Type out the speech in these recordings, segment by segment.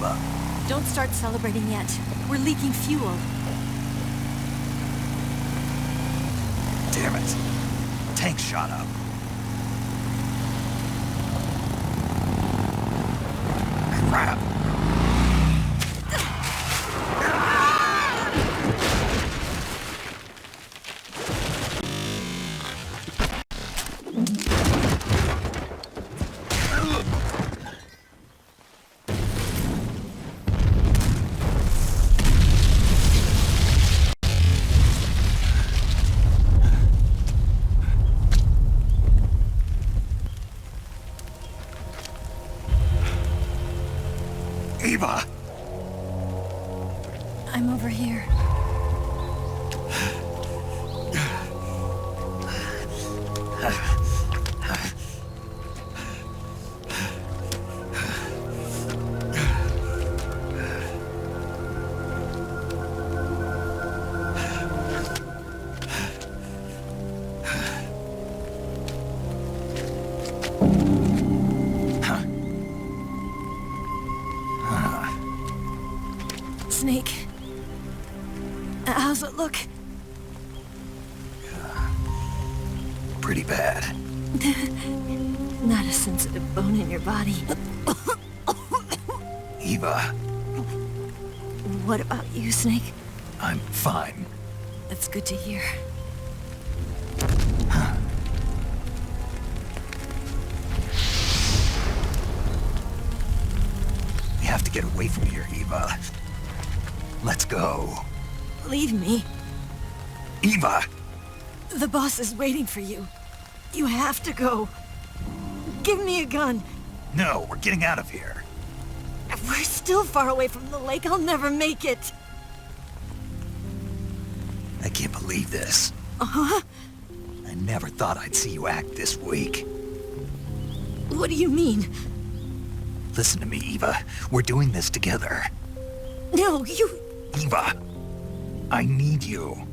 Eva. Don't start celebrating yet. We're leaking fuel. Damn it. Tank shot up. Crap. Eva! I'm over here. Snake. How's it look? Pretty bad. Not a sensitive bone in your body. Eva. What about you, Snake? I'm fine. That's good to hear. We have to get away from here, Eva. Let's go. Leave me. Eva! The boss is waiting for you. You have to go. Give me a gun. No, we're getting out of here. We're still far away from the lake. I'll never make it. I can't believe this. Uh-huh. I never thought I'd see you act this weak. What do you mean? Listen to me, Eva. We're doing this together. No, you... Eva, I need you.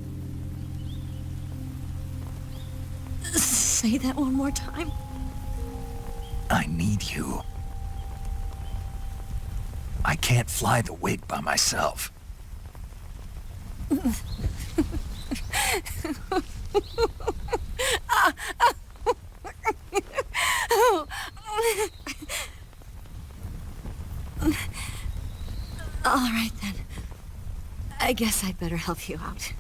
Say that one more time. I need you. I can't fly the wig by myself. All right, then. I guess I'd better help you out.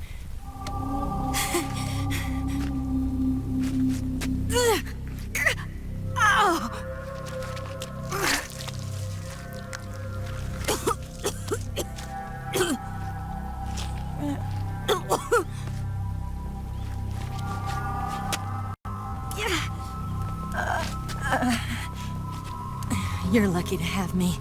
You're lucky to have me.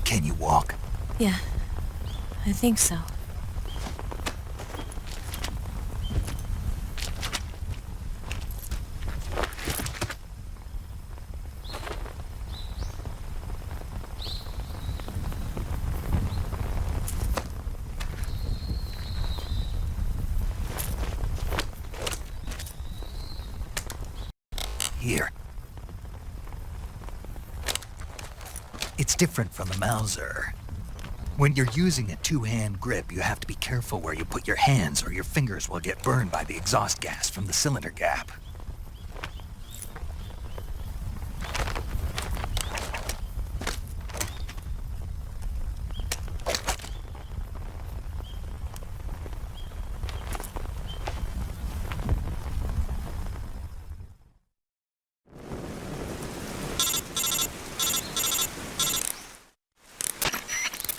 Can you walk? Yeah, I think so. Here. It's different from the Mauser. When you're using a two-hand grip, you have to be careful where you put your hands or your fingers will get burned by the exhaust gas from the cylinder gap.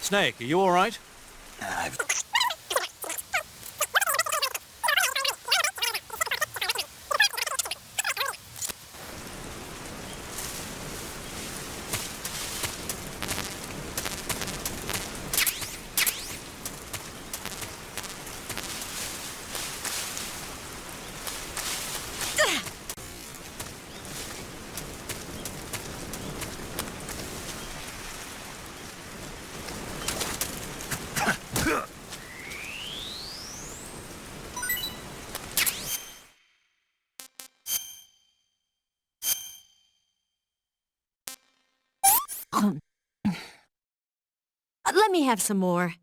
Snake, are you all right? I've... Let me have some more.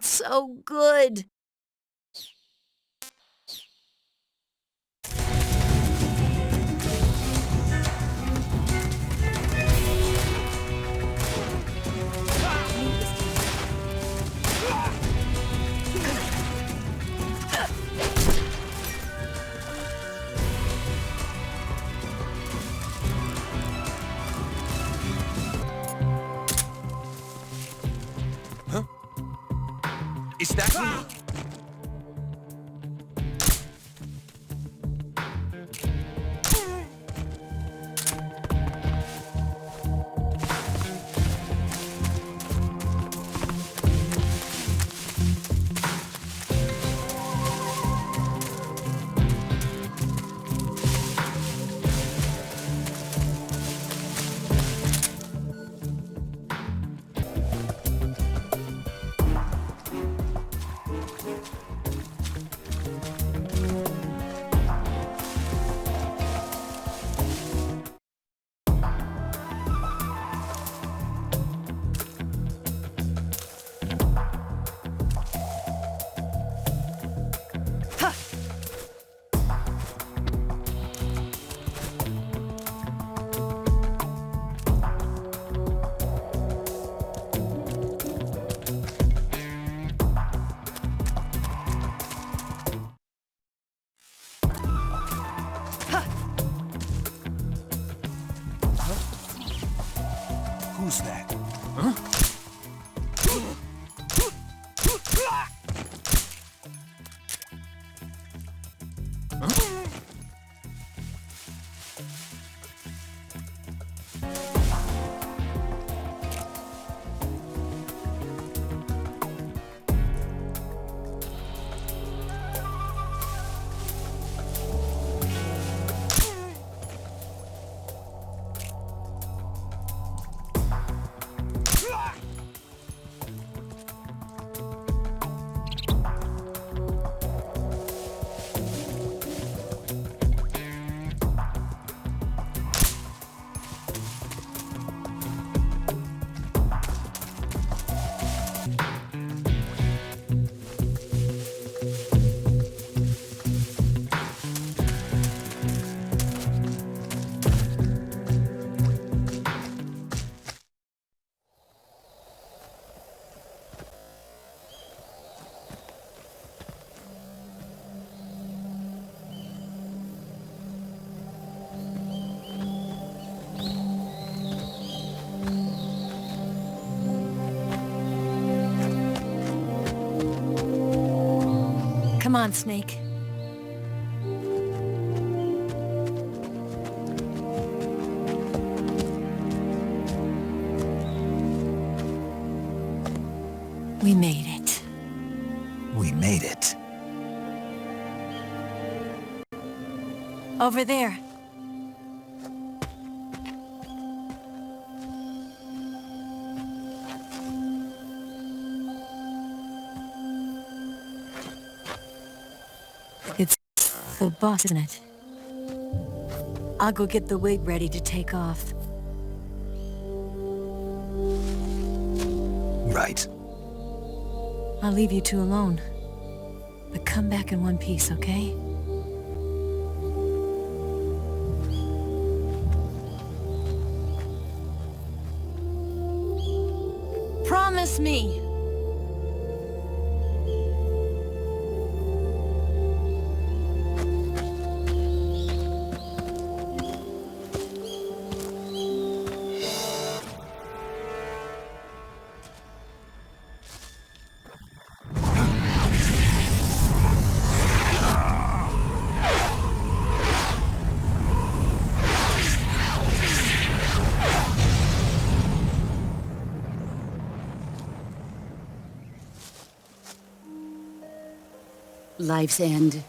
So good. Is that... Come on, Snake. We made it. We made it. Over there. It's the boss, isn't it? I'll go get the wig ready to take off. Right. I'll leave you two alone. But come back in one piece, okay? Promise me! Life's end.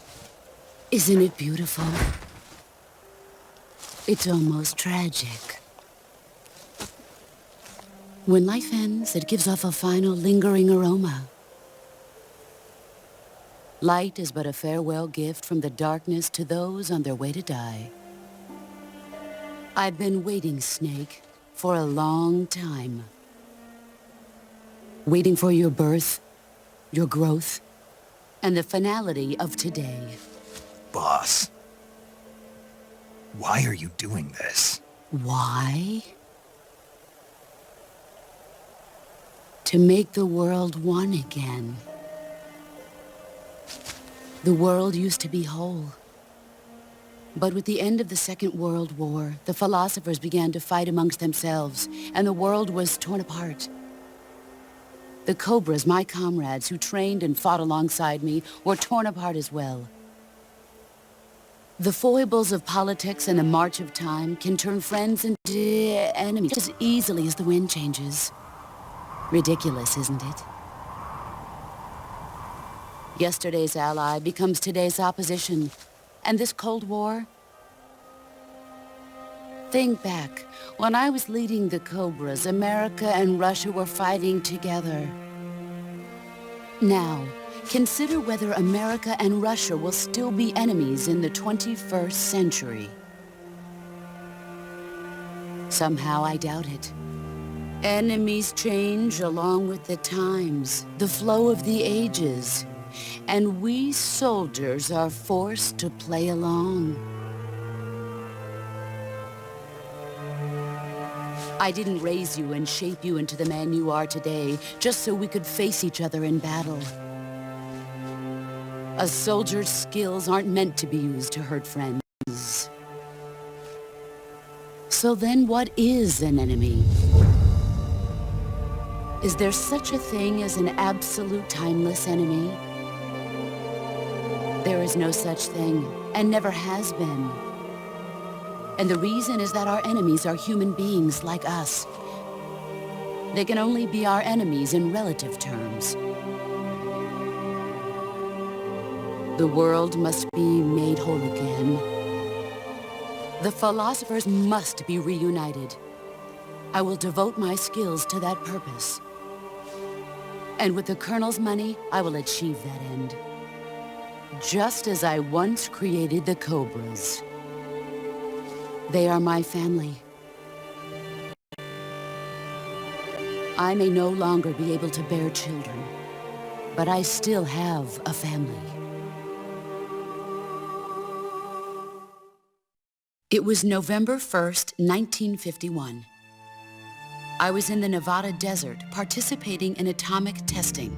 Isn't it beautiful? It's almost tragic. When life ends, it gives off a final lingering aroma. Light is but a farewell gift from the darkness to those on their way to die. I've been waiting, Snake, for a long time. Waiting for your birth, your growth, and the finality of today. Boss. Why are you doing this? Why? To make the world one again. The world used to be whole. But with the end of the Second World War, the philosophers began to fight amongst themselves, and the world was torn apart. The Cobras, my comrades who trained and fought alongside me, were torn apart as well. The foibles of politics and the march of time can turn friends into enemies as easily as the wind changes. Ridiculous, isn't it? Yesterday's ally becomes today's opposition. And this Cold War? Think back. When I was leading the Cobras, America and Russia were fighting together. Now, consider whether America and Russia will still be enemies in the 21st century. Somehow I doubt it. Enemies change along with the times, the flow of the ages, and we soldiers are forced to play along. I didn't raise you and shape you into the man you are today just so we could face each other in battle. A soldier's skills aren't meant to be used to hurt friends. So then what is an enemy? Is there such a thing as an absolute timeless enemy? There is no such thing, and never has been. And the reason is that our enemies are human beings like us. They can only be our enemies in relative terms. The world must be made whole again. The philosophers must be reunited. I will devote my skills to that purpose. And with the Colonel's money, I will achieve that end. Just as I once created the Cobras. They are my family. I may no longer be able to bear children, but I still have a family. It was November 1st, 1951. I was in the Nevada desert participating in atomic testing.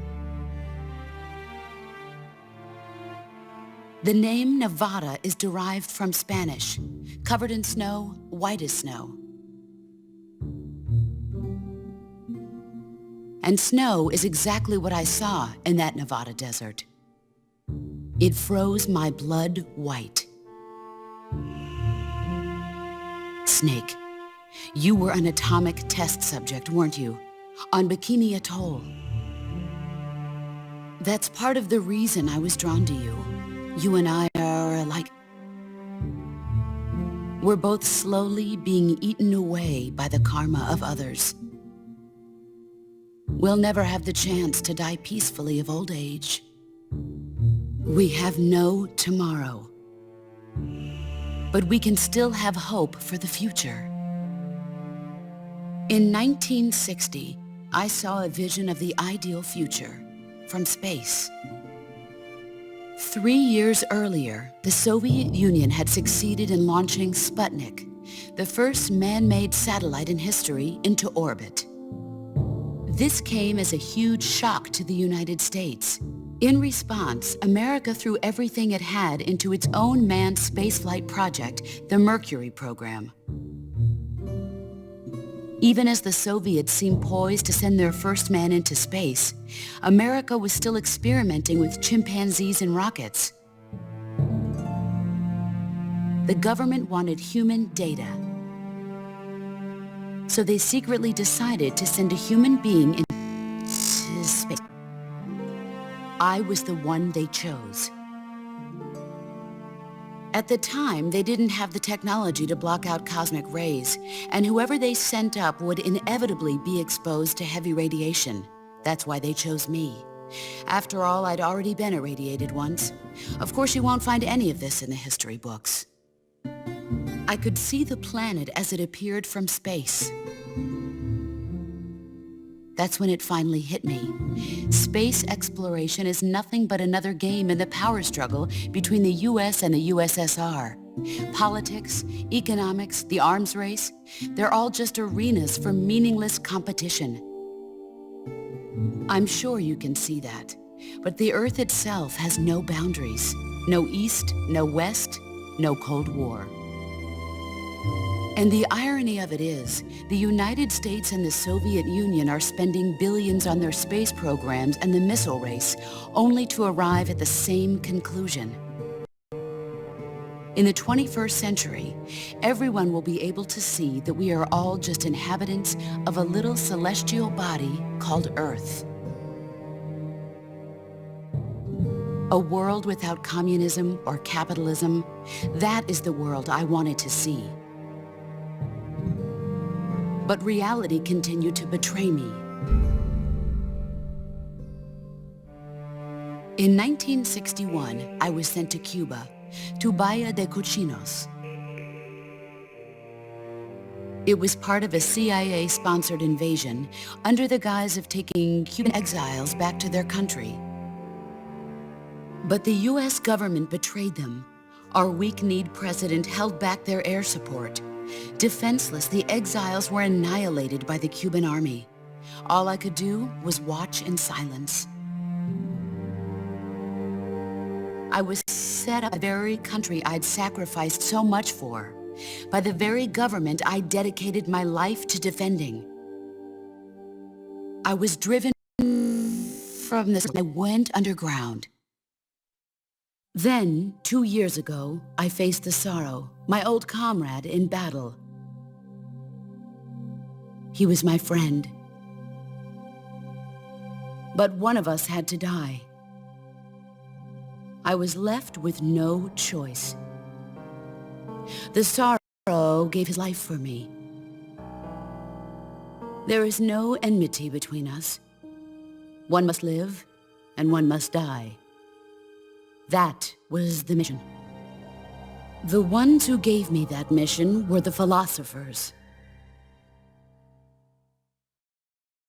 The name Nevada is derived from Spanish, covered in snow, white as snow. And snow is exactly what I saw in that Nevada desert. It froze my blood white. Snake, you were an atomic test subject, weren't you? On Bikini Atoll. That's part of the reason I was drawn to you. You and I are alike. We're both slowly being eaten away by the karma of others. We'll never have the chance to die peacefully of old age. We have no tomorrow. But we can still have hope for the future. In 1960, I saw a vision of the ideal future from space. 3 years earlier, the Soviet Union had succeeded in launching Sputnik, the first man-made satellite in history, into orbit. This came as a huge shock to the United States. In response, America threw everything it had into its own manned spaceflight project, the Mercury program. Even as the Soviets seemed poised to send their first man into space, America was still experimenting with chimpanzees and rockets. The government wanted human data. So they secretly decided to send a human being into space. I was the one they chose. At the time, they didn't have the technology to block out cosmic rays, and whoever they sent up would inevitably be exposed to heavy radiation. That's why they chose me. After all, I'd already been irradiated once. Of course, you won't find any of this in the history books. I could see the planet as it appeared from space. That's when it finally hit me. Space exploration is nothing but another game in the power struggle between the US and the USSR. Politics, economics, the arms race, they're all just arenas for meaningless competition. I'm sure you can see that, but the Earth itself has no boundaries. No East, no West, no Cold War. And the irony of it is, the United States and the Soviet Union are spending billions on their space programs and the missile race, only to arrive at the same conclusion. In the 21st century, everyone will be able to see that we are all just inhabitants of a little celestial body called Earth. A world without communism or capitalism, that is the world I wanted to see. But reality continued to betray me. In 1961, I was sent to Cuba, to Bahia de Cochinos. It was part of a CIA-sponsored invasion under the guise of taking Cuban exiles back to their country. But the US government betrayed them. Our weak-kneed president held back their air support. Defenseless, the exiles were annihilated by the Cuban army. All I could do was watch in silence. I was set up by the very country I'd sacrificed so much for, by the very government I dedicated my life to defending. I was driven from this. I went underground. Then, 2 years ago, I faced the sorrow, my old comrade in battle. He was my friend. But one of us had to die. I was left with no choice. The sorrow gave his life for me. There is no enmity between us. One must live, and one must die. That was the mission. The ones who gave me that mission were the philosophers.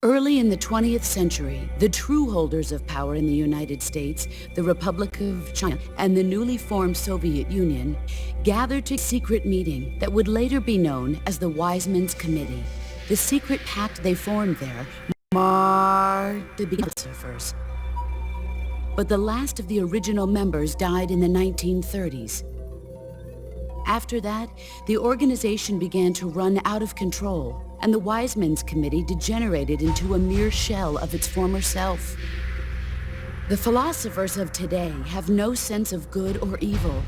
Early in the 20th century, the true holders of power in the United States, the Republic of China, and the newly formed Soviet Union gathered to a secret meeting that would later be known as the Wise Men's Committee. The secret pact they formed there marked the beginning of the philosophers. But the last of the original members died in the 1930s. After that, the organization began to run out of control, and the Wise Men's Committee degenerated into a mere shell of its former self. The philosophers of today have no sense of good or evil.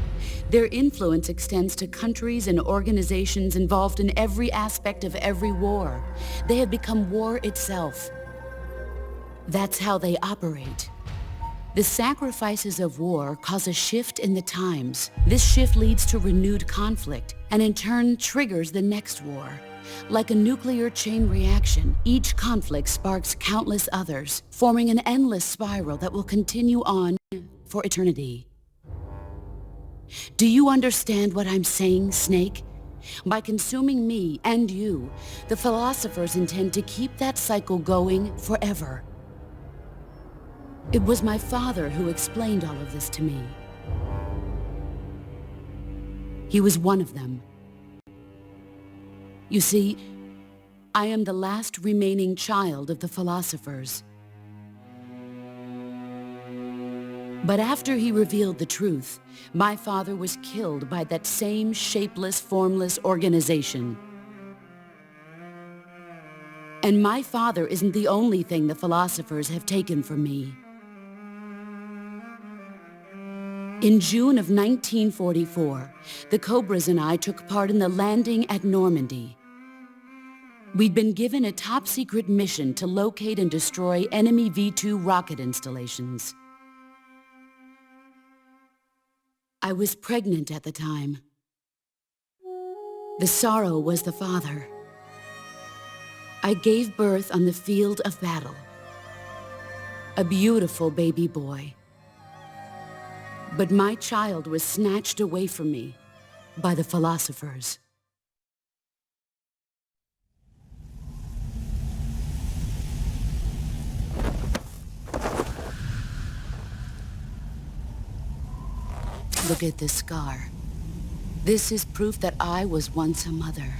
Their influence extends to countries and organizations involved in every aspect of every war. They have become war itself. That's how they operate. The sacrifices of war cause a shift in the times. This shift leads to renewed conflict, and in turn triggers the next war. Like a nuclear chain reaction, each conflict sparks countless others, forming an endless spiral that will continue on for eternity. Do you understand what I'm saying, Snake? By consuming me and you, the philosophers intend to keep that cycle going forever. It was my father who explained all of this to me. He was one of them. You see, I am the last remaining child of the philosophers. But after he revealed the truth, my father was killed by that same shapeless, formless organization. And my father isn't the only thing the philosophers have taken from me. In June of 1944, the Cobras and I took part in the landing at Normandy. We'd been given a top-secret mission to locate and destroy enemy V-2 rocket installations. I was pregnant at the time. The sorrow was the father. I gave birth on the field of battle. A beautiful baby boy. But my child was snatched away from me by the philosophers. Look at this scar. This is proof that I was once a mother.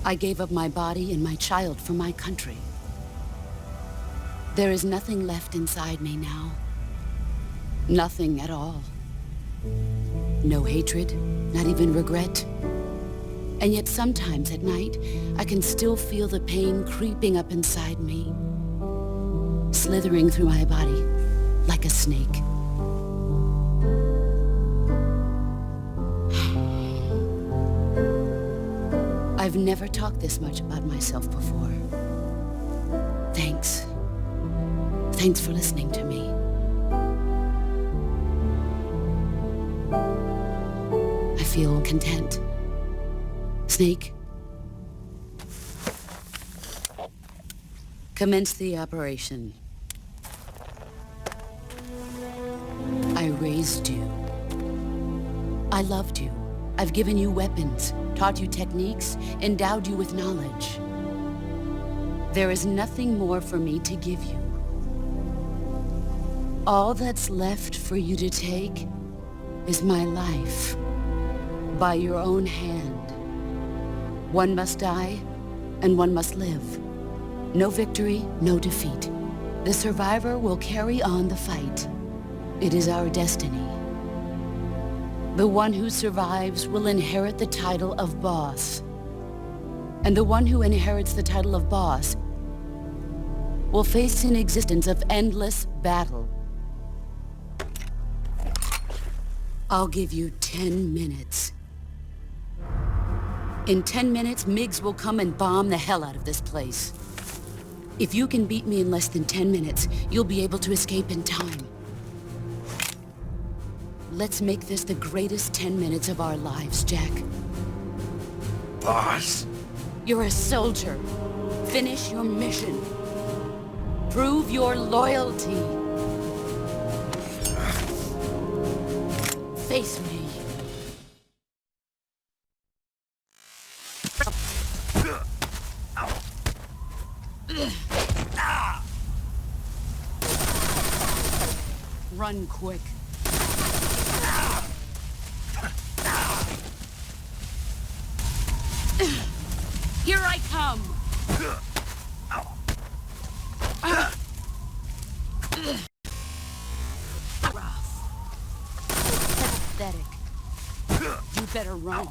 I gave up my body and my child for my country. There is nothing left inside me now. Nothing at all. No hatred, not even regret. And yet sometimes at night, I can still feel the pain creeping up inside me, slithering through my body like a snake. I've never talked this much about myself before. Thanks. Thanks for listening to me. I feel content. Snake, commence the operation. I raised you. I loved you. I've given you weapons, taught you techniques, endowed you with knowledge. There is nothing more for me to give you. All that's left for you to take is my life, by your own hand. One must die, and one must live. No victory, no defeat. The survivor will carry on the fight. It is our destiny. The one who survives will inherit the title of boss. And the one who inherits the title of boss will face an existence of endless battle. I'll give you 10 minutes. In 10 minutes, MiGs will come and bomb the hell out of this place. If you can beat me in less than 10 minutes, you'll be able to escape in time. Let's make this the greatest 10 minutes of our lives, Jack. Boss? You're a soldier. Finish your mission. Prove your loyalty. Face me. Run quick. Here I come! Pathetic. You better run.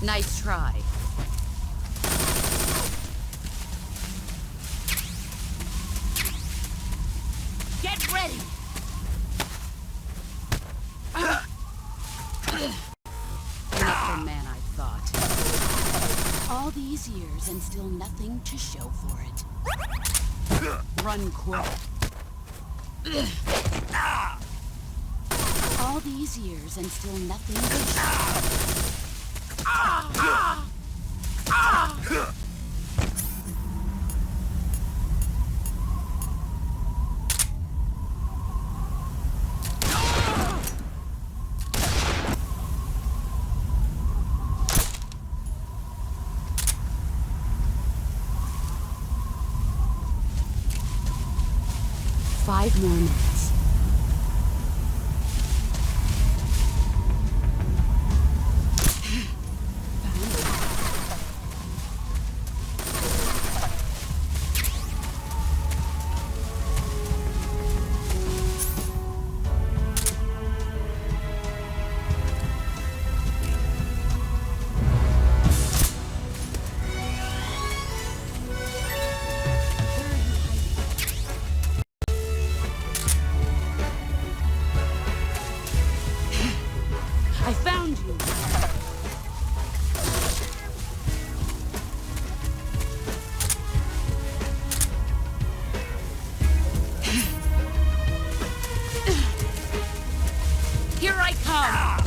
Nice try. Get ready! Not the man I thought. All these years and still nothing to show for it. Run quick. All these years and still nothing to show. 5 more minutes. I found you! Here I come!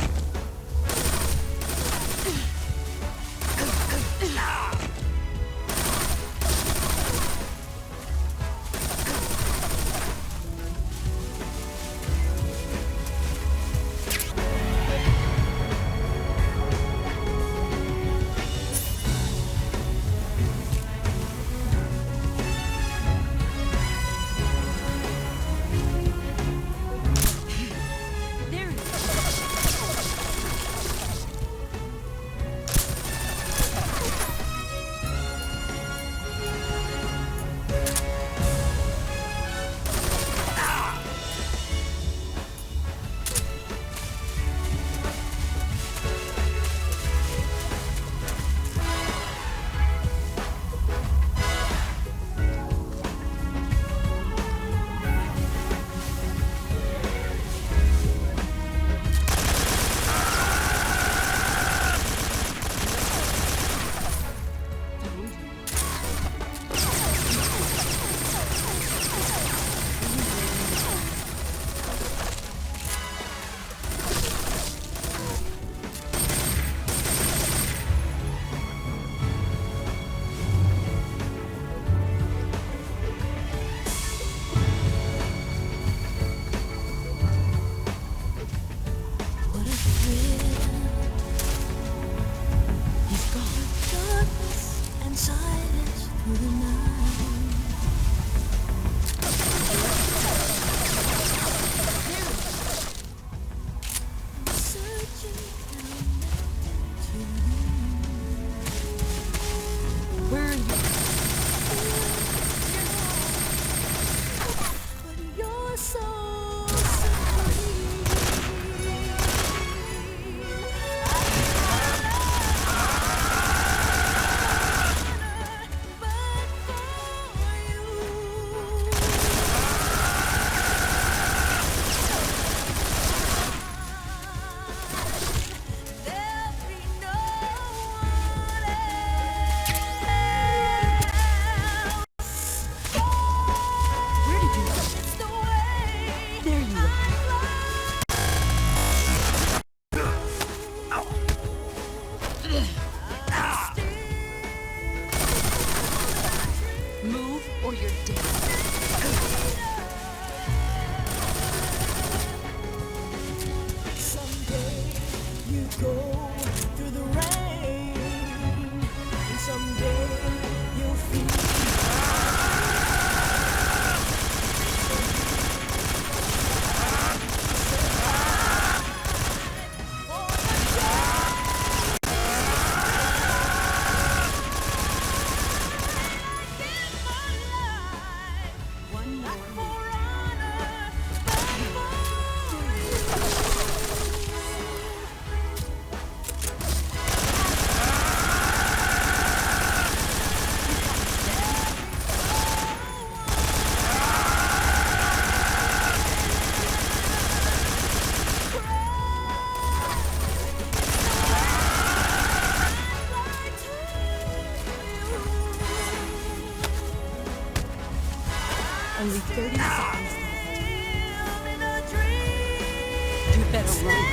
better run.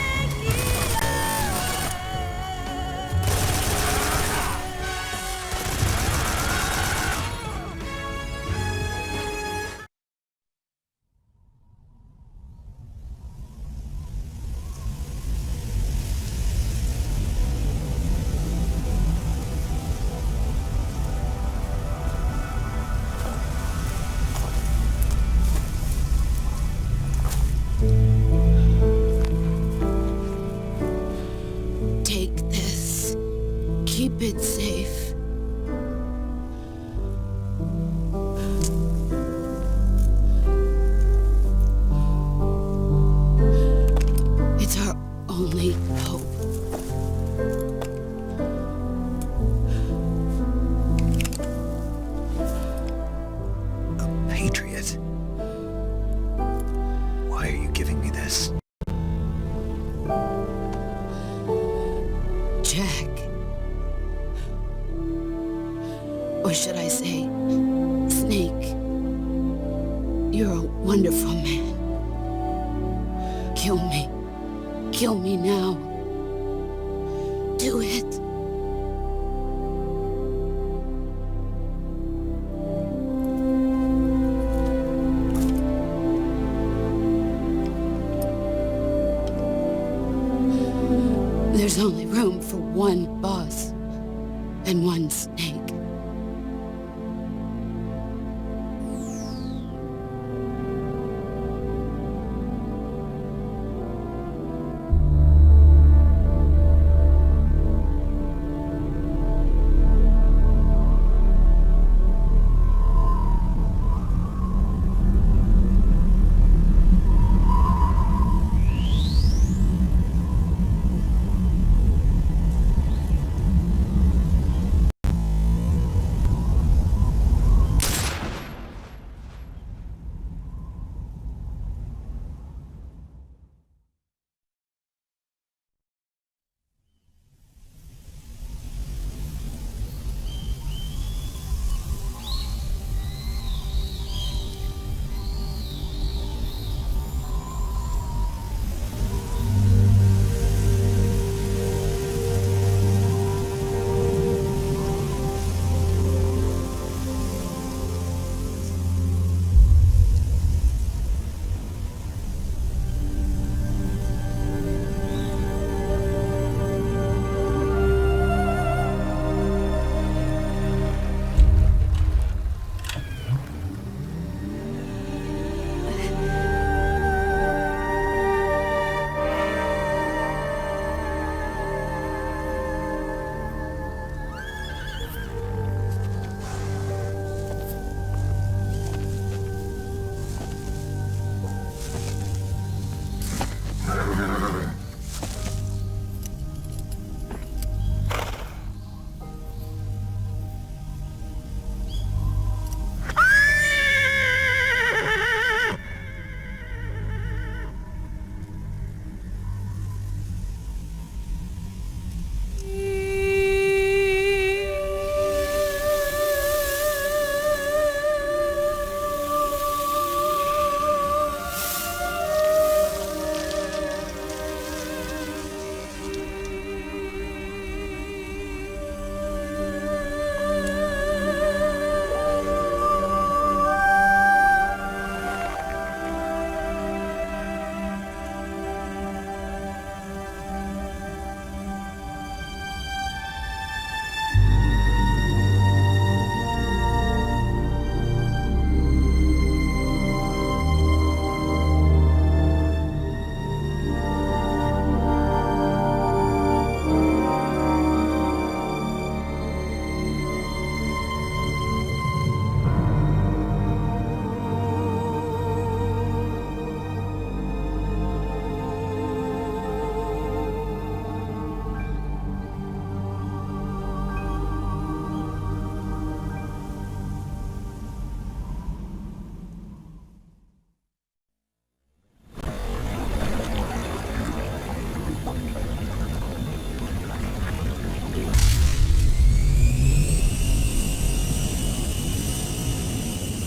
Take this. Keep it safe. It's our only hope. A patriot? Why are you giving me this? Jack. Or should I say, Snake. You're a wonderful man. Kill me. Kill me now. Do it. There's only room for one boss and one snake.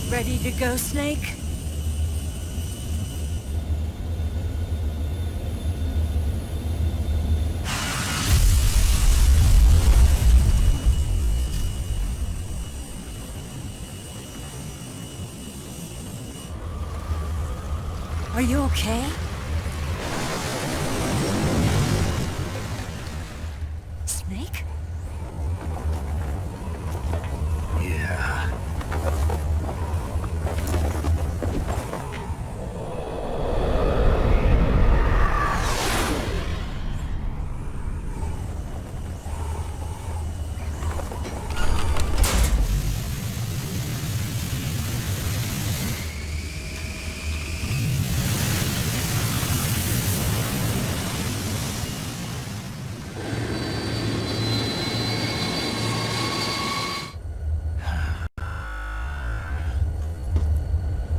Ready to go, Snake? you okay? Snake? Yeah.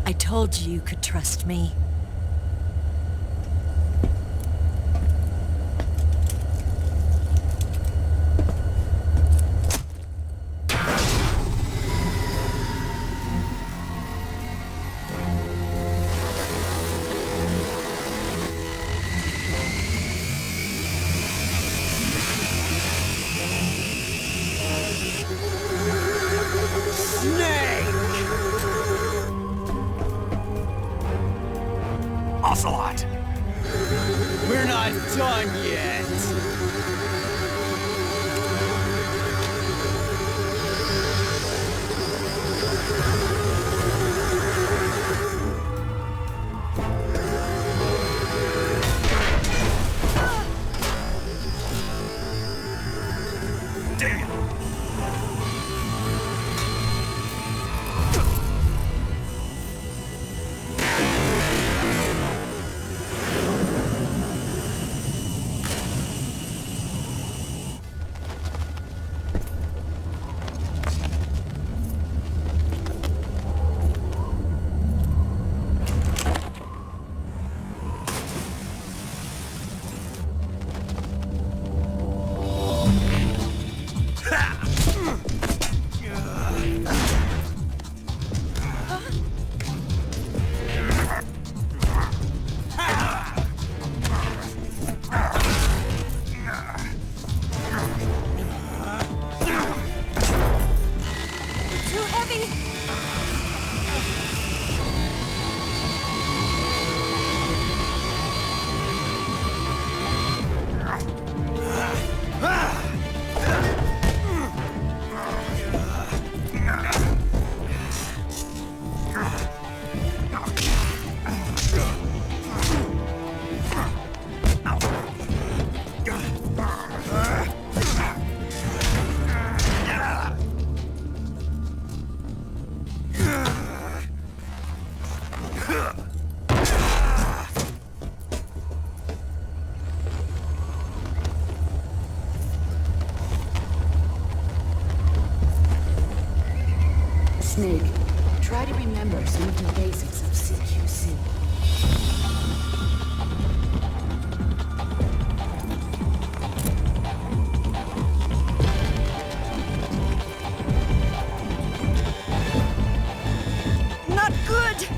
I told you you could trust me. Ocelot! We're not done yet. Damn! Snake, try to remember some of the basics of CQC. Not good!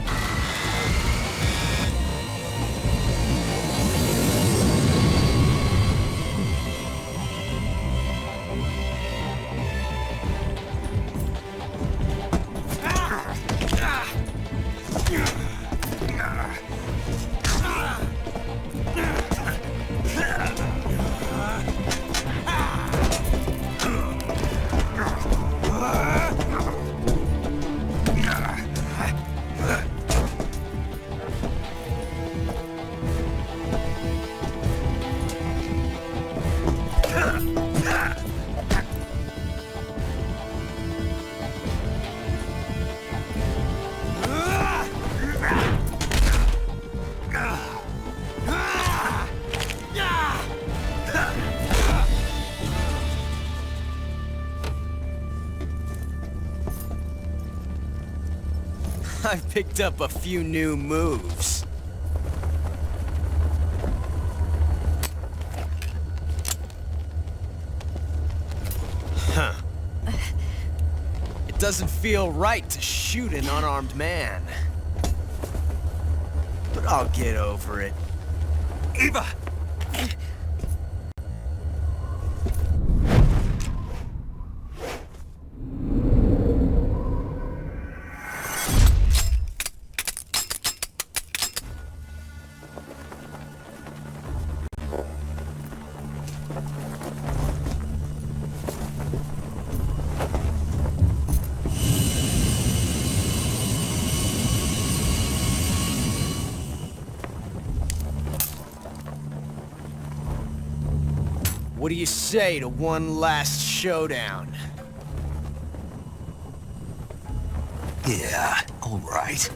I've picked up a few new moves. Huh. It doesn't feel right to shoot an unarmed man. But I'll get over it. Eva! What do you say to one last showdown? Yeah, all right.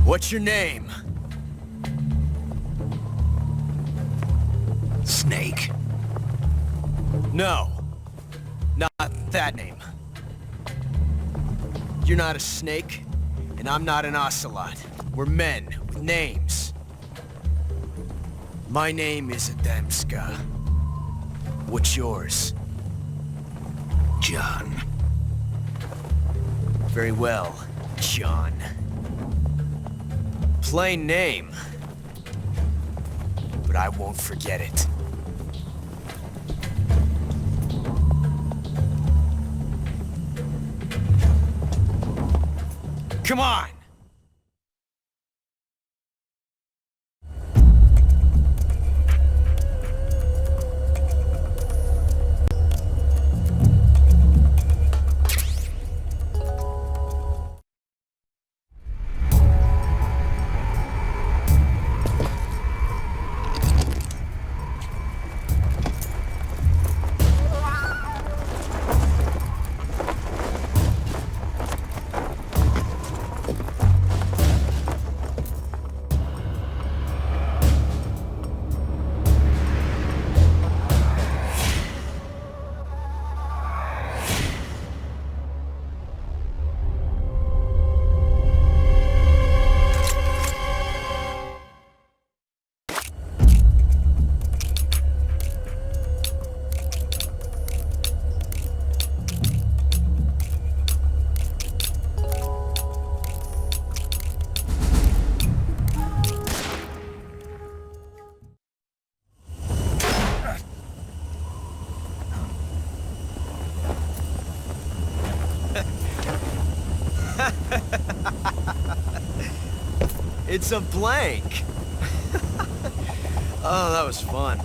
What's your name? Snake. No. Not that name. You're not a snake, and I'm not an ocelot. We're men with names. My name is Adamska. What's yours? John. Very well, John. Plain name. But I won't forget it. Come on! It's a blank. Oh, that was fun.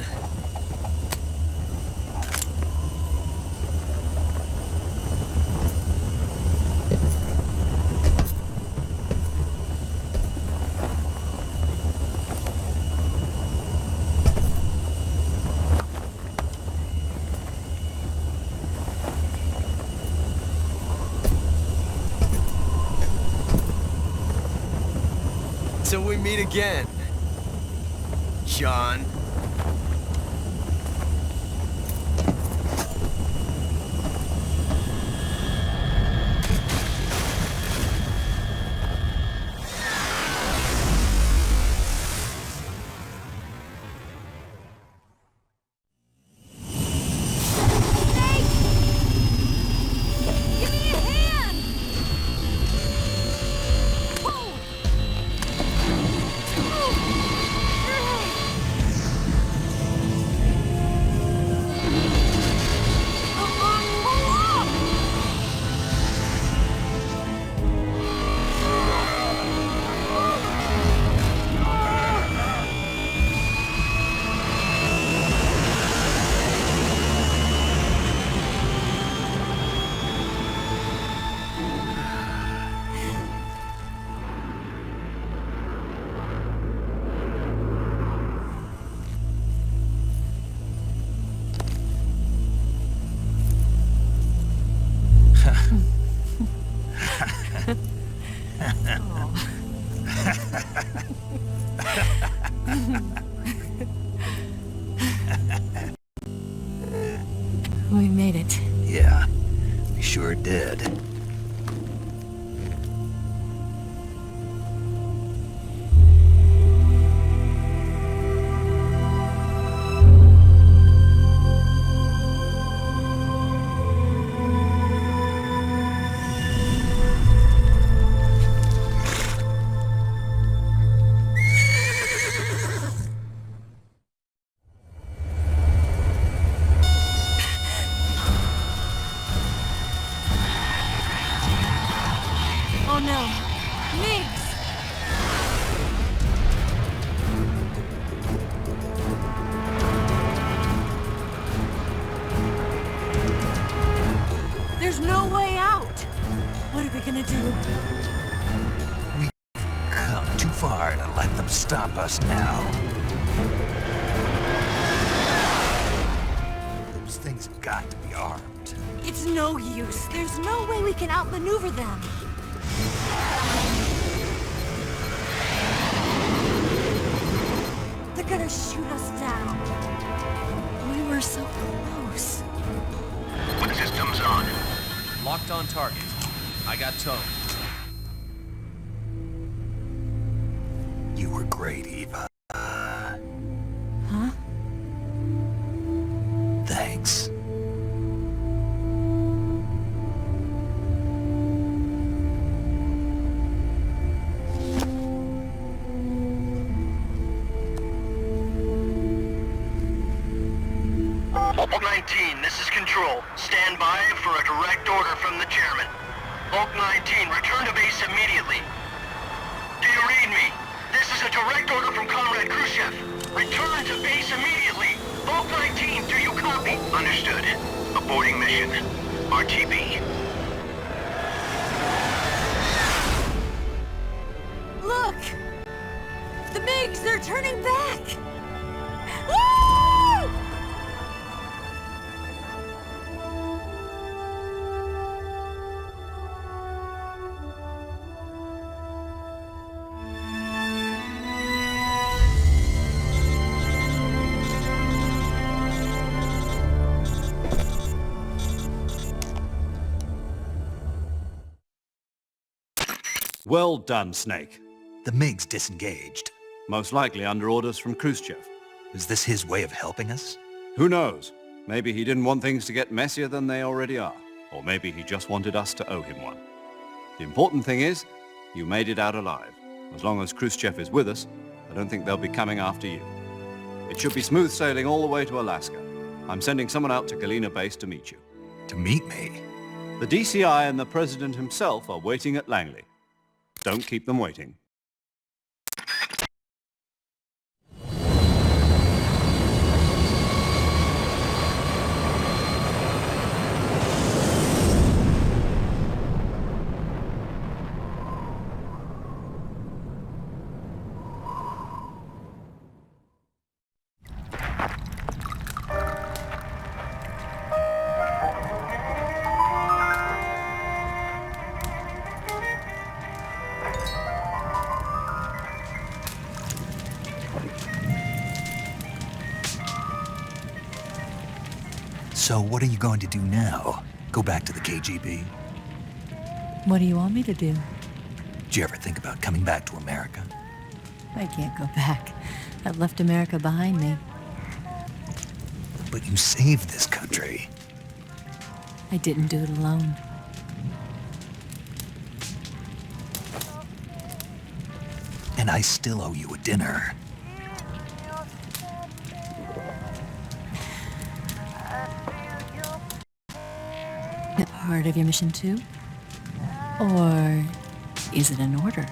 Till we meet again, John. We made it. Yeah, we sure did. Oh no! Migs! There's no way out! What are we gonna do? We've come too far to let them stop us now. Those things have got to be armed. It's no use. There's no way we can outmaneuver them. They're gonna shoot us down. We were so close. Systems on. Locked on target. I got towed. You were great, Eva. Huh? Thanks. Bulk 19, this is Control. Stand by for a direct order from the chairman. Bulk 19, return to base immediately. Do you read me? This is a direct order from Comrade Khrushchev. Return to base immediately. Bulk 19, do you copy? Understood. Aborting mission. RTB. Look! The MiGs, they're turning back! Woo! Well done, Snake. The MiGs disengaged. Most likely under orders from Khrushchev. Is this his way of helping us? Who knows? Maybe he didn't want things to get messier than they already are. Or maybe he just wanted us to owe him one. The important thing is, you made it out alive. As long as Khrushchev is with us, I don't think they'll be coming after you. It should be smooth sailing all the way to Alaska. I'm sending someone out to Galena Base to meet you. To meet me? The DCI and the President himself are waiting at Langley. Don't keep them waiting. So what are you going to do now? Go back to the KGB? What do you want me to do? Did you ever think about coming back to America? I can't go back. I've left America behind me. But you saved this country. I didn't do it alone. And I still owe you a dinner. Part of your mission too? Or is it an order?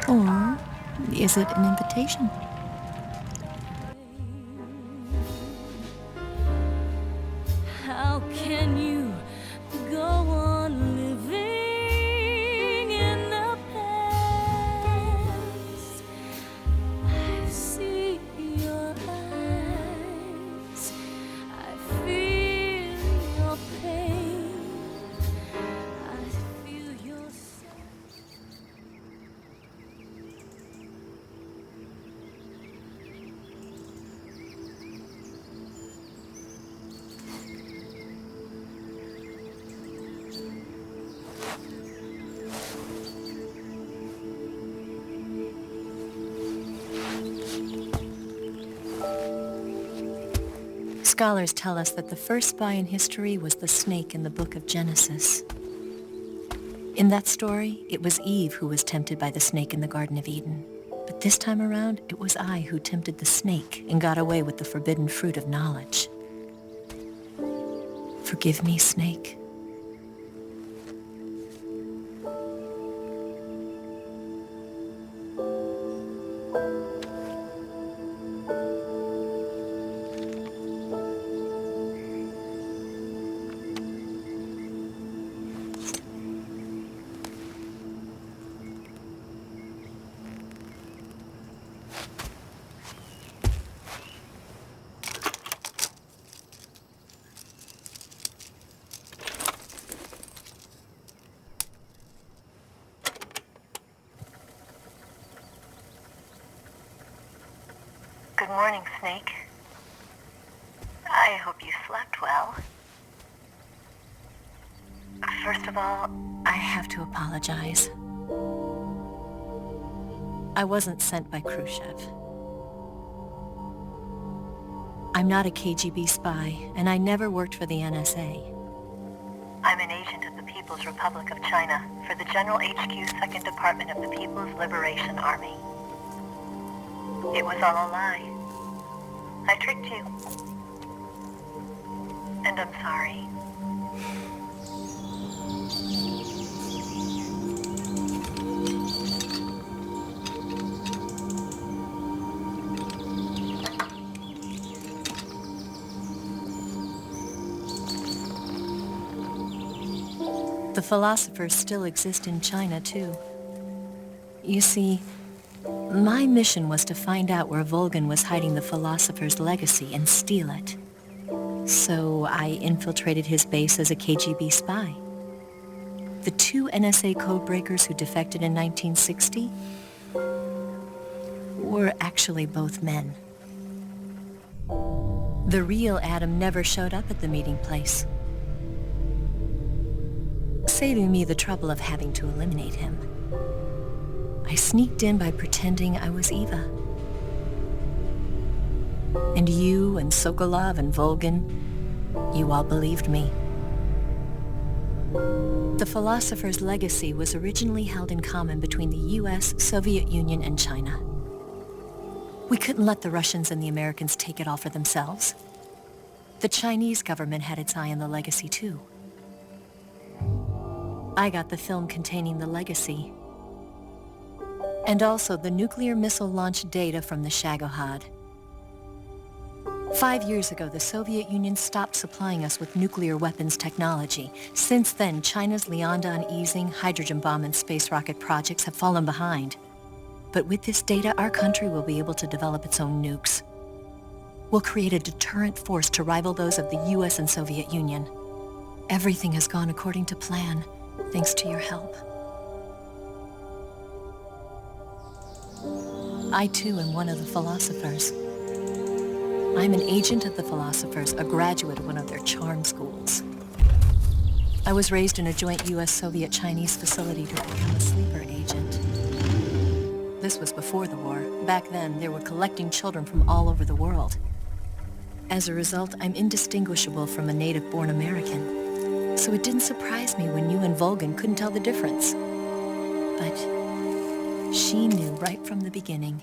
Or is it an invitation? How can you go on living in the past? I see your eyes. I feel your pain. I feel your Scholars tell us that the first spy in history was the snake in the book of Genesis. In that story, it was Eve who was tempted by the snake in the Garden of Eden. But this time around, it was I who tempted the snake and got away with the forbidden fruit of knowledge. Forgive me, Snake. Good morning, Snake. I hope you slept well. First of all, I have to apologize. I wasn't sent by Khrushchev. I'm not a KGB spy, and I never worked for the NSA. I'm an agent of the People's Republic of China for the General HQ 2nd Department of the People's Liberation Army. It was all a lie. I tricked you. And I'm sorry. The philosophers still exist in China, too. You see, my mission was to find out where Volgin was hiding the philosopher's legacy and steal it. So I infiltrated his base as a KGB spy. The 2 NSA codebreakers who defected in 1960 were actually both men. The real Adam never showed up at the meeting place, saving me the trouble of having to eliminate him. I sneaked in by pretending I was Eva. And you and Sokolov and Volgin, you all believed me. The philosopher's legacy was originally held in common between the US, Soviet Union, and China. We couldn't let the Russians and the Americans take it all for themselves. The Chinese government had its eye on the legacy too. I got the film containing the legacy, and also the nuclear missile launch data from the Shagohod. 5 years ago, the Soviet Union stopped supplying us with nuclear weapons technology. Since then, China's Liaodong easing, hydrogen bomb, and space rocket projects have fallen behind. But with this data, our country will be able to develop its own nukes. We'll create a deterrent force to rival those of the US and Soviet Union. Everything has gone according to plan, thanks to your help. I too am one of the philosophers. I'm an agent of the philosophers, a graduate of one of their charm schools. I was raised in a joint US-Soviet-Chinese facility to become a sleeper agent. This was before the war. Back then, they were collecting children from all over the world. As a result, I'm indistinguishable from a native-born American. So it didn't surprise me when you and Volgin couldn't tell the difference. But she knew right from the beginning.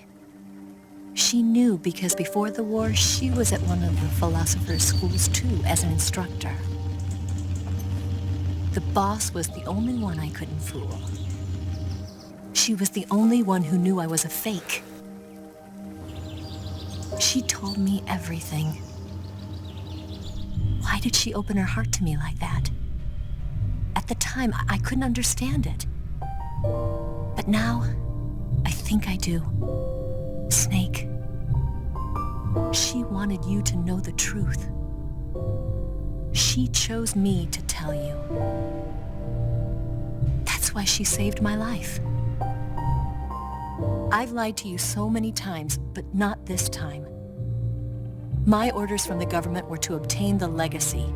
She knew because before the war, she was at one of the philosopher's schools too, as an instructor. The boss was the only one I couldn't fool. She was the only one who knew I was a fake. She told me everything. Why did she open her heart to me like that? At the time, I couldn't understand it. But now, I think I do. Snake. She wanted you to know the truth. She chose me to tell you. That's why she saved my life. I've lied to you so many times, but not this time. My orders from the government were to obtain the legacy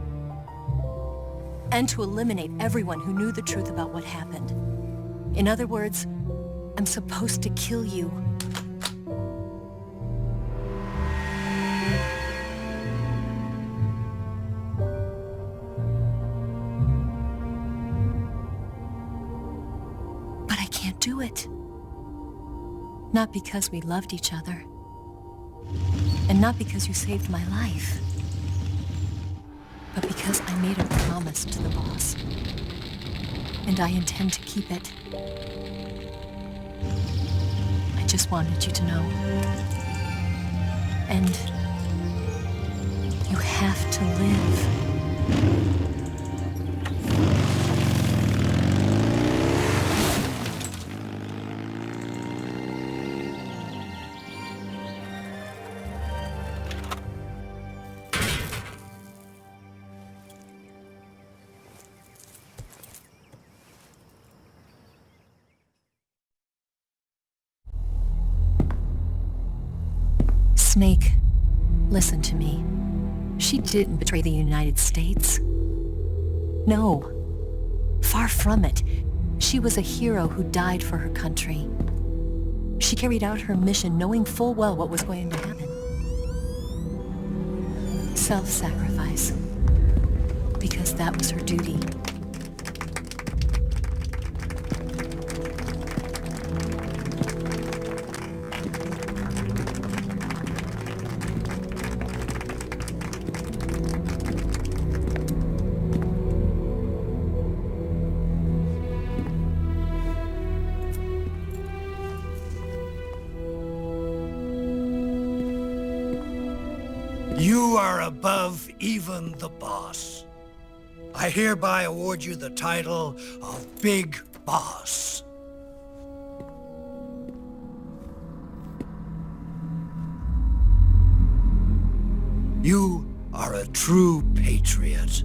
and to eliminate everyone who knew the truth about what happened. In other words, I'm supposed to kill you. do it. Not because we loved each other. And not because you saved my life. But because I made a promise to the boss. And I intend to keep it. I just wanted you to know. And you have to live. Snake, listen to me. She didn't betray the United States. No. Far from it. She was a hero who died for her country. She carried out her mission knowing full well what was going to happen. Self-sacrifice. Because that was her duty. You are above even the boss. I hereby award you the title of Big Boss. You are a true patriot.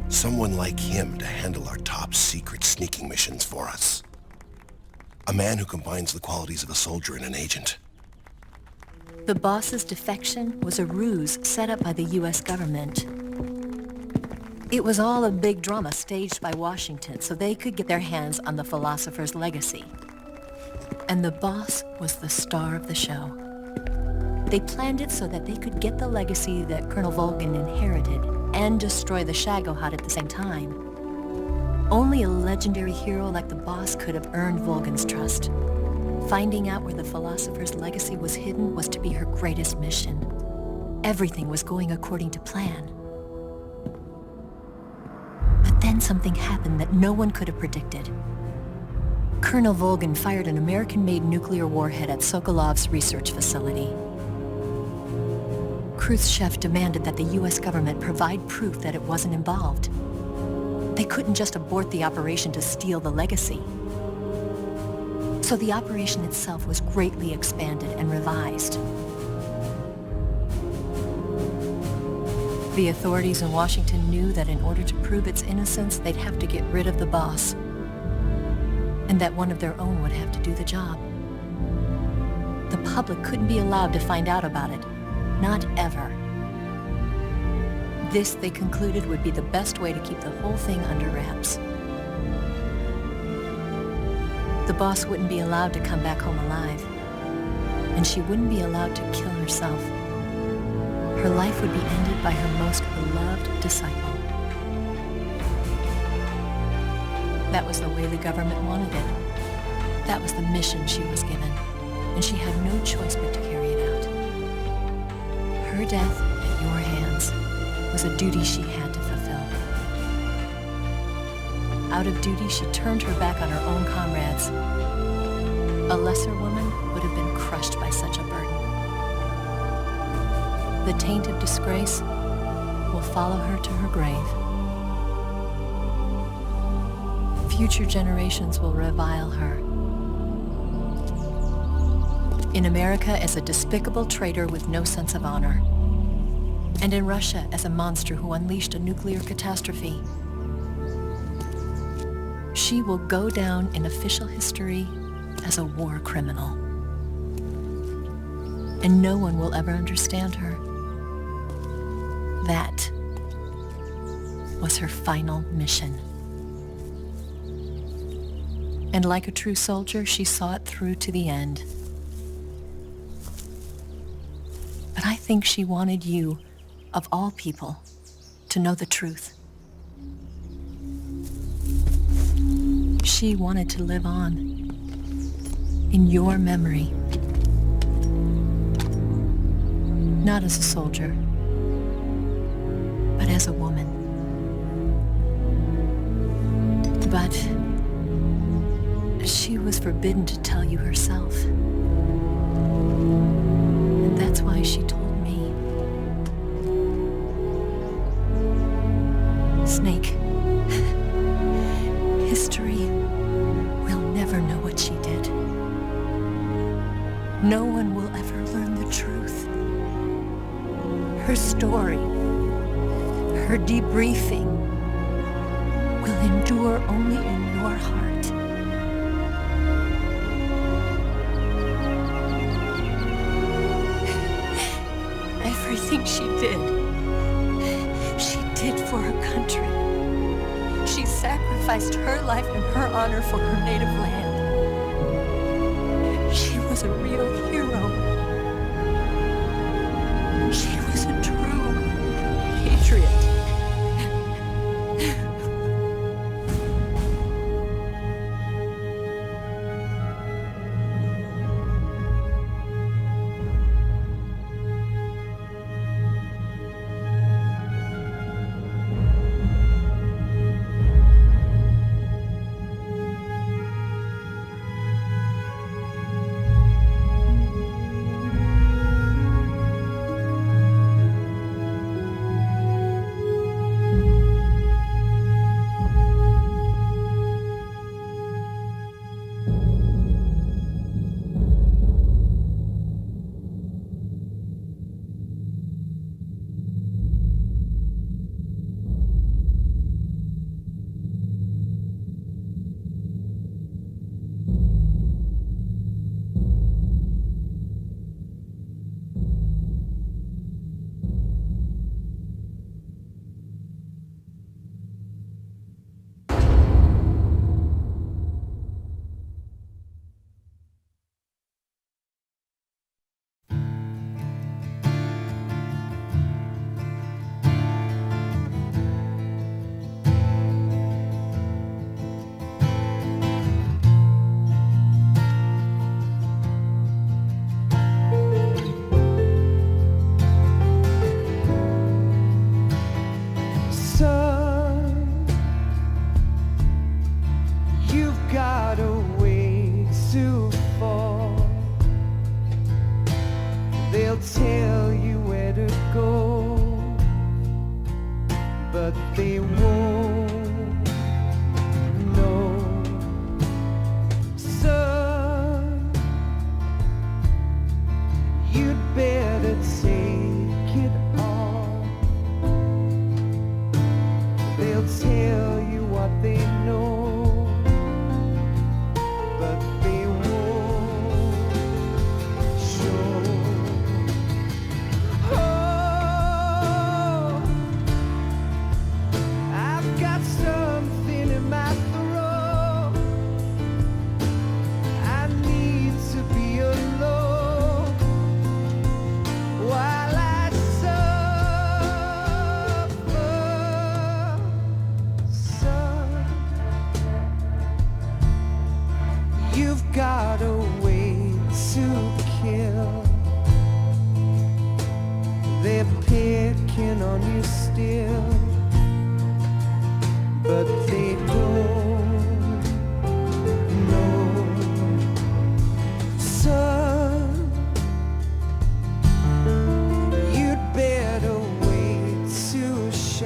Someone like him to handle our top secret sneaking missions for us. A man who combines the qualities of a soldier and an agent. The boss's defection was a ruse set up by the U.S. government. It was all a big drama staged by Washington so they could get their hands on the philosopher's legacy. And the boss was the star of the show. They planned it so that they could get the legacy that Colonel Volgin inherited and destroy the Shagohod at the same time. Only a legendary hero like the boss could have earned Volgin's trust. Finding out where the philosopher's legacy was hidden was to be her greatest mission. Everything was going according to plan. But then something happened that no one could have predicted. Colonel Volgin fired an American-made nuclear warhead at Sokolov's research facility. Khrushchev demanded that the U.S. government provide proof that it wasn't involved. They couldn't just abort the operation to steal the legacy. So the operation itself was greatly expanded and revised. The authorities in Washington knew that in order to prove its innocence, they'd have to get rid of the boss, and that one of their own would have to do the job. The public couldn't be allowed to find out about it. Not ever. This, they concluded, would be the best way to keep the whole thing under wraps. The boss wouldn't be allowed to come back home alive, and she wouldn't be allowed to kill herself. Her life would be ended by her most beloved disciple. That was the way the government wanted it. That was the mission she was given, and she had no choice but to carry it out. Her death at your hands was a duty she had to fulfill. Out of duty, she turned her back on her own comrades A lesser woman would have been crushed by such a burden. The taint of disgrace will follow her to her grave. Future generations will revile her. In America as a despicable traitor with no sense of honor. And in Russia as a monster who unleashed a nuclear catastrophe. She will go down in official history as a war criminal. And no one will ever understand her. That was her final mission. And like a true soldier, she saw it through to the end. But I think she wanted you, of all people, to know the truth. She wanted to live on in your memory. Not as a soldier, but as a woman. But she was forbidden to tell you herself. And that's why she told me. Snake, history will never know what she did. No one will ever learn the truth. Her story, her debriefing, will endure only in your heart. Everything she did for her country. She sacrificed her life and her honor for her native land. She was a real hero. She was a true patriot.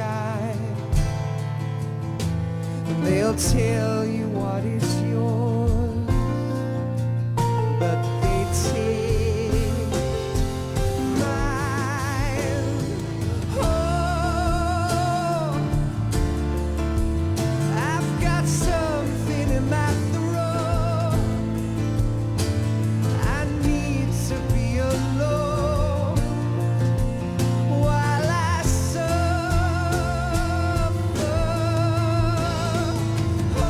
side. They'll tell you what is yours, but they take mine. Oh, I've got something in my throat. I need to be alone while I suffer. Oh,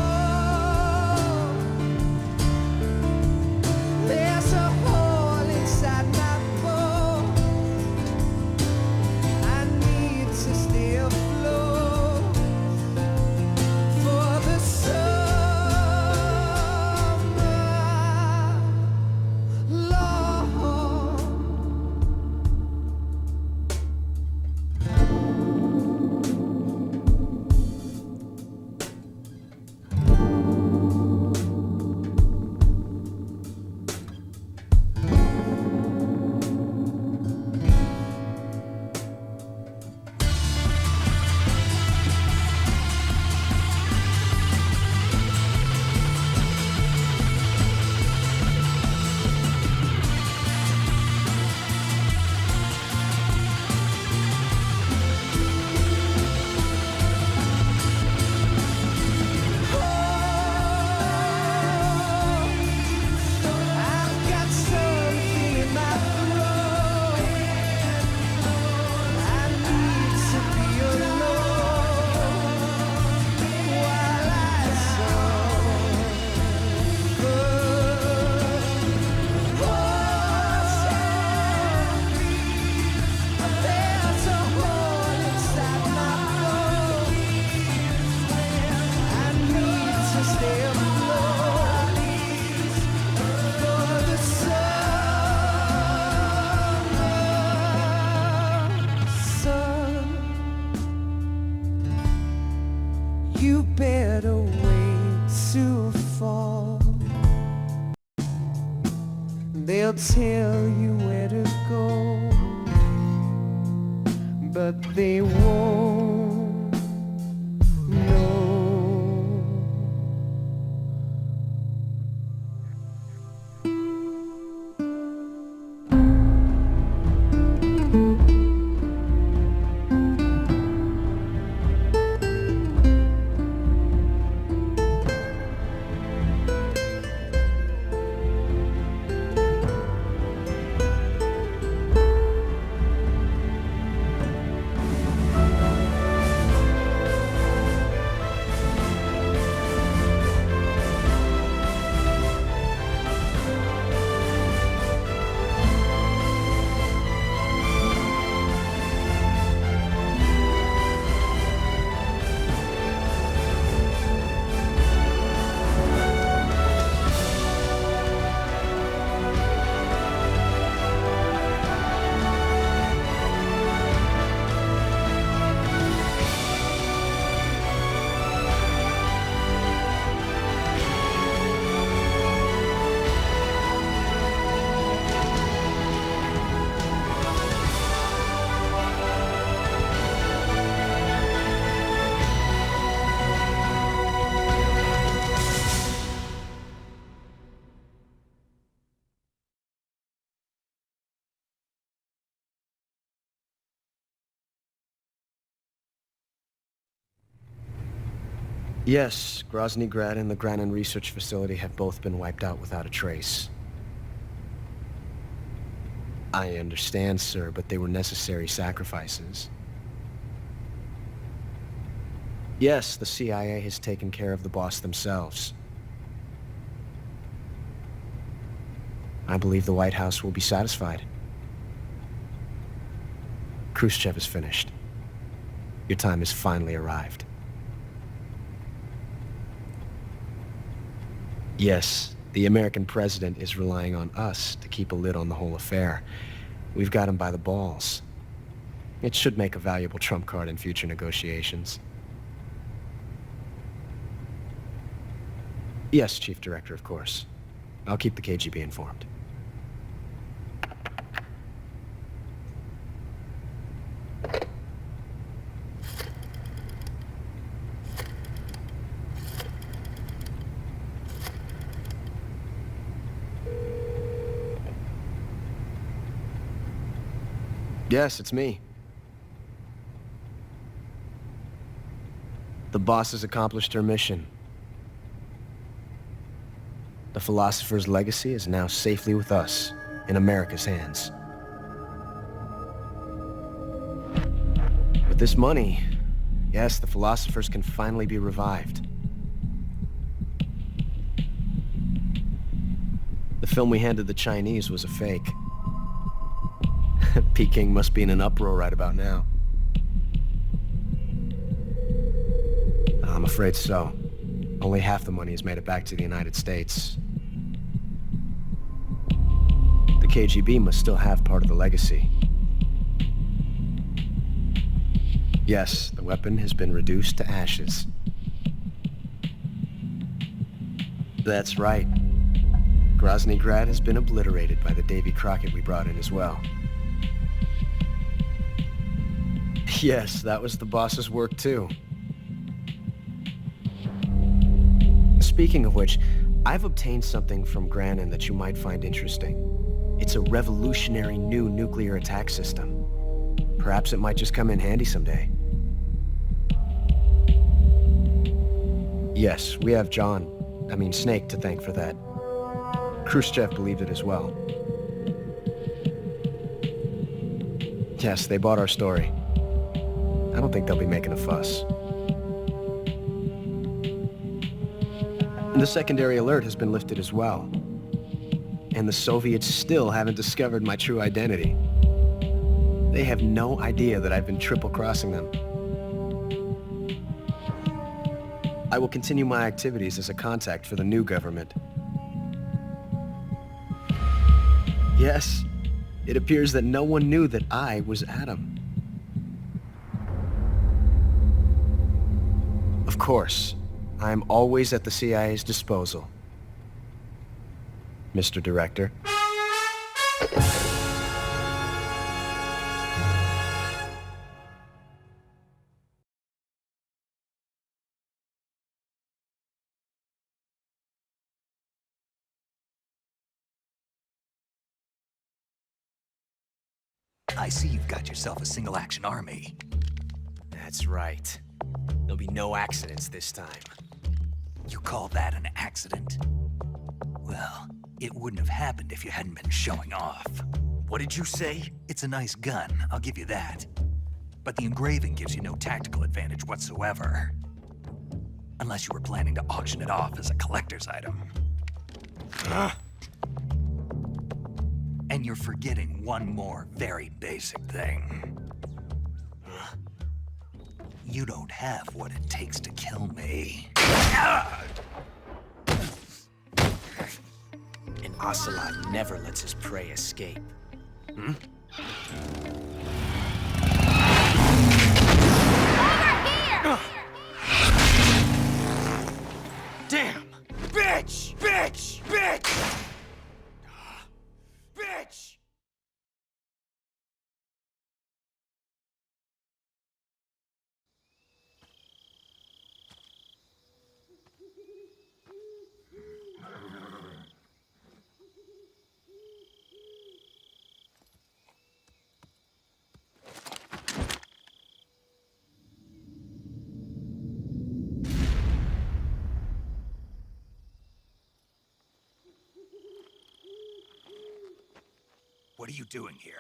there's a hole inside my bones. I need to stay afloat for the summer, Lord. I've got something in my throat. I need to be alone while I suffer. There's a hole inside my bones. I need to stay afloat for the summer sun. You better wait to fall. They'll tell you where to go, but they won't know. Yes, Grozny Grad and the Granin Research Facility have both been wiped out without a trace. I understand, sir, but they were necessary sacrifices. Yes, the CIA has taken care of the boss themselves. I believe the White House will be satisfied. Khrushchev is finished. Your time has finally arrived. Yes, the American president is relying on us to keep a lid on the whole affair. We've got him by the balls. It should make a valuable trump card in future negotiations. Yes, Chief Director, of course. I'll keep the KGB informed. Yes, it's me. The boss has accomplished her mission. The philosopher's legacy is now safely with us, in America's hands. With this money, yes, the philosophers can finally be revived. The film we handed the Chinese was a fake. Peking must be in an uproar right about now. I'm afraid so. Only half the money has made it back to the United States. The KGB must still have part of the legacy. Yes, the weapon has been reduced to ashes. That's right. Groznygrad has been obliterated by the Davy Crockett we brought in as well. Yes, that was the boss's work too. Speaking of which, I've obtained something from Granin that you might find interesting. It's a revolutionary new nuclear attack system. Perhaps it might just come in handy someday. Yes, we have Sneik to thank for that. Khrushchev believed it as well. Yes, they bought our story. I don't think they'll be making a fuss. The secondary alert has been lifted as well. And the Soviets still haven't discovered my true identity. They have no idea that I've been triple-crossing them. I will continue my activities as a contact for the new government. Yes, it appears that no one knew that I was Adam. Of course, I'm always at the CIA's disposal. Mr. Director. I see you've got yourself a single-action army. That's right. There'll be no accidents this time. You call that an accident? Well, it wouldn't have happened if you hadn't been showing off. What did you say? It's a nice gun, I'll give you that. But the engraving gives you no tactical advantage whatsoever. Unless you were planning to auction it off as a collector's item. And you're forgetting one more very basic thing. You don't have what it takes to kill me. An ocelot never lets his prey escape. Hmm? Over here! Damn! Bitch! Bitch! Bitch! Bitch! What are you doing here?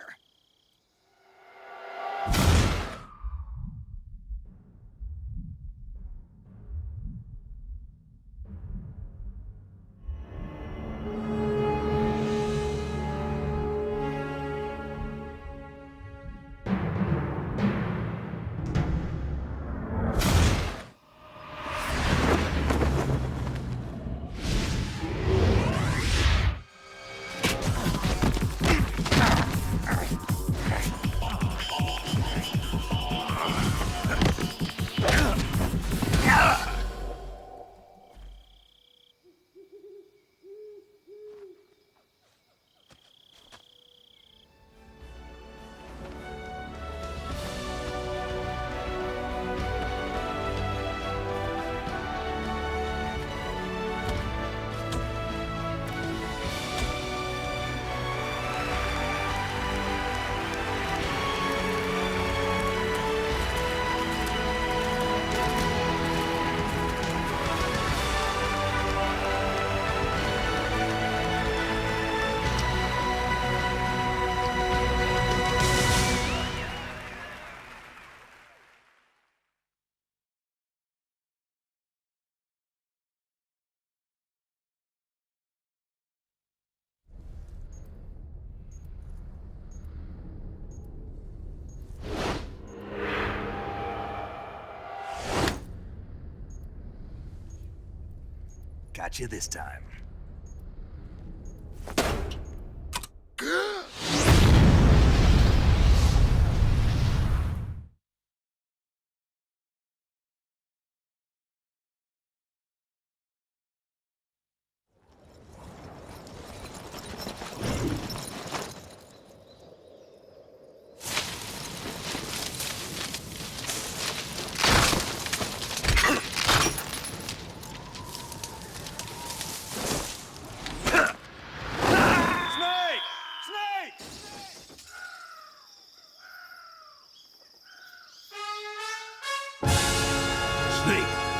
Got you this time.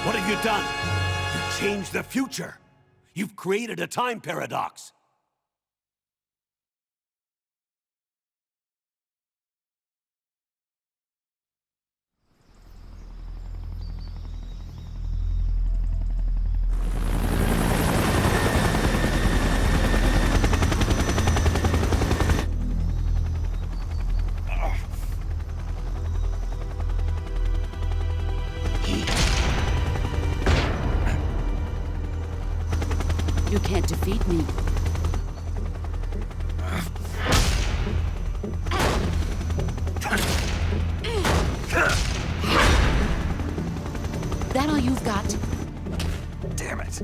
What have you done? You've changed the future. You've created a time paradox. You can't defeat me. That all you've got? Damn it.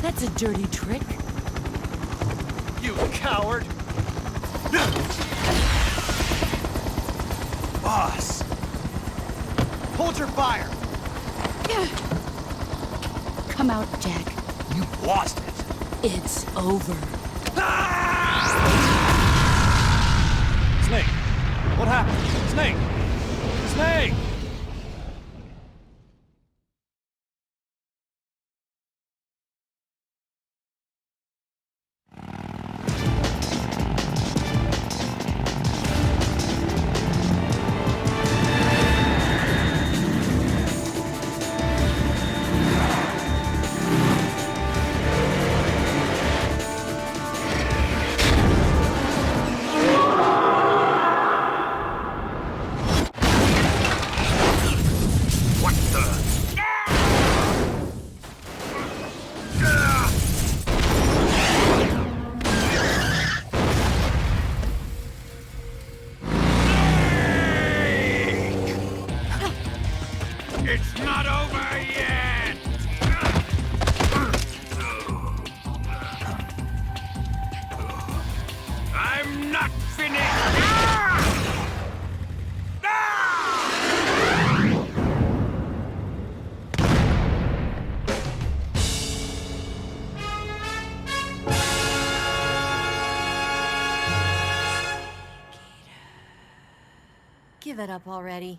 That's a dirty trick. You coward! Boss! Hold your fire! Come out, Jack. You lost it. It's over. Snake! What happened? Snake! Snake! It's not over yet! I'm not finished! Give it up already.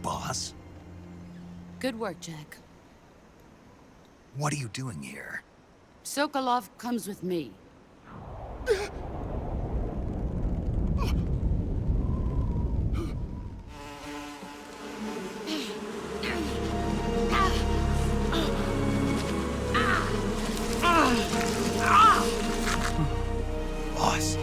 Boss? Good work, Jack. What are you doing here? Sokolov comes with me. Boss?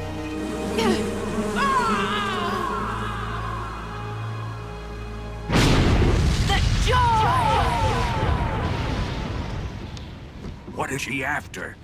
What is she after?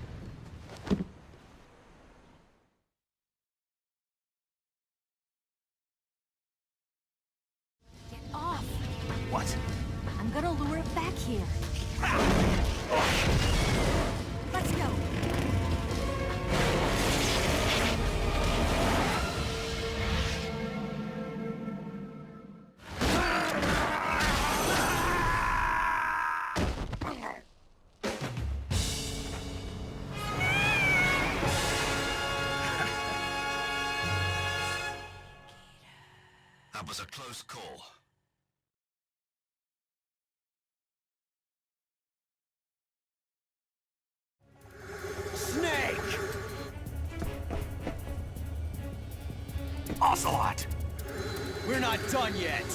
That was a close call. Snake! Ocelot! We're not done yet!